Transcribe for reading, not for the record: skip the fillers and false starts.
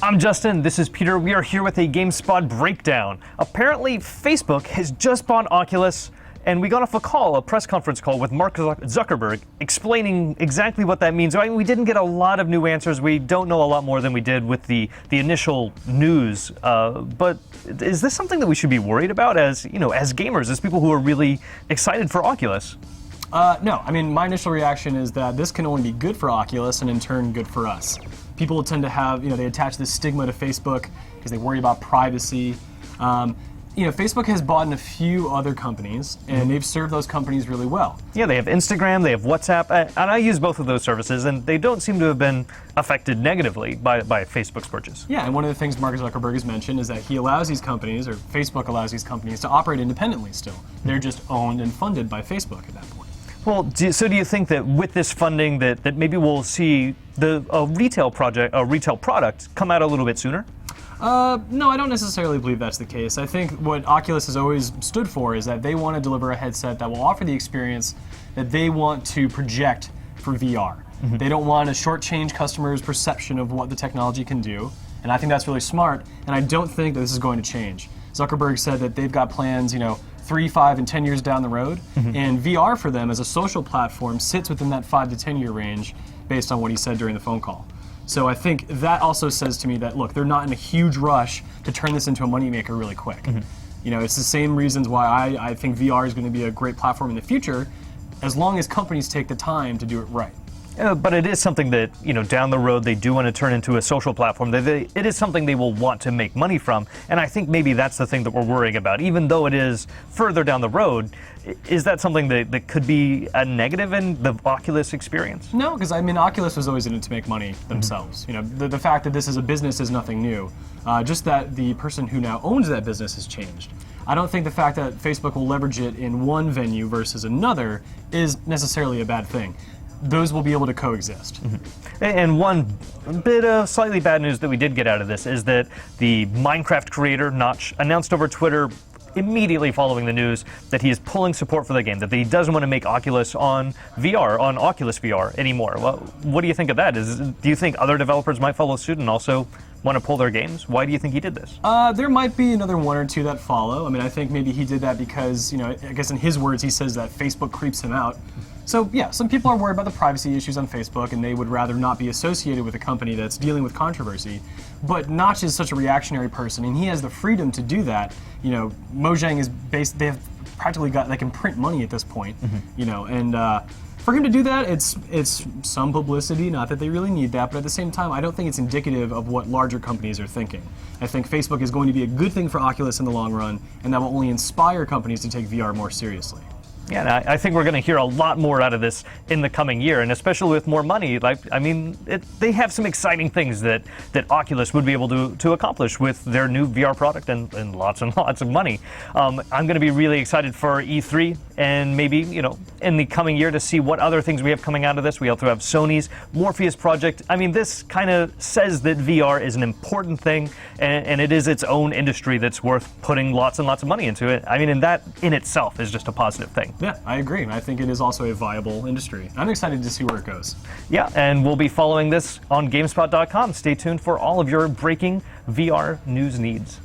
I'm Justin, this is Peter. We are here with a GameSpot breakdown. Apparently, Facebook has just bought Oculus, and we got off a press conference call with Mark Zuckerberg, explaining exactly what that means. I mean, we didn't get a lot of new answers. We don't know a lot more than we did with the initial news. But is this something that we should be worried about as gamers, as people who are really excited for Oculus? No, I mean, my initial reaction is that this can only be good for Oculus and in turn good for us. People tend to have, they attach this stigma to Facebook because they worry about privacy. Facebook has bought in a few other companies, and they've served those companies really well. Yeah, they have Instagram, they have WhatsApp, and I use both of those services, and they don't seem to have been affected negatively by Facebook's purchase. Yeah, and one of the things Mark Zuckerberg has mentioned is that he allows these companies, or Facebook allows these companies, to operate independently still. They're just owned and funded by Facebook at that point. Well, do you think that with this funding that maybe we'll see a retail product come out a little bit sooner? No, I don't necessarily believe that's the case. I think what Oculus has always stood for is that they want to deliver a headset that will offer the experience that they want to project for VR. Mm-hmm. They don't want to shortchange customers' perception of what the technology can do, and I think that's really smart, and I don't think that this is going to change. Zuckerberg said that they've got plans, 3, 5, and 10 years down the road, and VR for them as a social platform sits within that 5 to 10 year range based on what he said during the phone call. So I think that also says to me that, look, they're not in a huge rush to turn this into a moneymaker really quick. It's the same reasons why I think VR is going to be a great platform in the future, as long as companies take the time to do it right. But it is something that, down the road they do want to turn into a social platform. It is something they will want to make money from. And I think maybe that's the thing that we're worrying about. Even though it is further down the road, is that something that could be a negative in the Oculus experience? No, because Oculus was always in it to make money themselves. The fact that this is a business is nothing new. Just that the person who now owns that business has changed. I don't think the fact that Facebook will leverage it in one venue versus another is necessarily a bad thing. Those will be able to coexist. And one bit of slightly bad news that we did get out of this is that the Minecraft creator, Notch, announced over Twitter immediately following the news that he is pulling support for the game, that he doesn't want to make Oculus on Oculus VR anymore. Well, what do you think of that? Do you think other developers might follow suit and also want to pull their games? Why do you think he did this? There might be another one or two that follow. I think maybe he did that because, I guess in his words, he says that Facebook creeps him out. So yeah, some people are worried about the privacy issues on Facebook, and they would rather not be associated with a company that's dealing with controversy. But Notch is such a reactionary person, and he has the freedom to do that. Mojang is they have practically they can print money at this point, and for him to do that, it's some publicity, not that they really need that, but at the same time, I don't think it's indicative of what larger companies are thinking. I think Facebook is going to be a good thing for Oculus in the long run, and that will only inspire companies to take VR more seriously. Yeah, and I think we're going to hear a lot more out of this in the coming year, and especially with more money. They have some exciting things that Oculus would be able to accomplish with their new VR product and lots of money. I'm going to be really excited for E3 and maybe, in the coming year to see what other things we have coming out of this. We also have Sony's Morpheus project. This kind of says that VR is an important thing, and it is its own industry that's worth putting lots and lots of money into it. And that in itself is just a positive thing. Yeah, I agree. I think it is also a viable industry. I'm excited to see where it goes. Yeah, and we'll be following this on GameSpot.com. Stay tuned for all of your breaking VR news needs.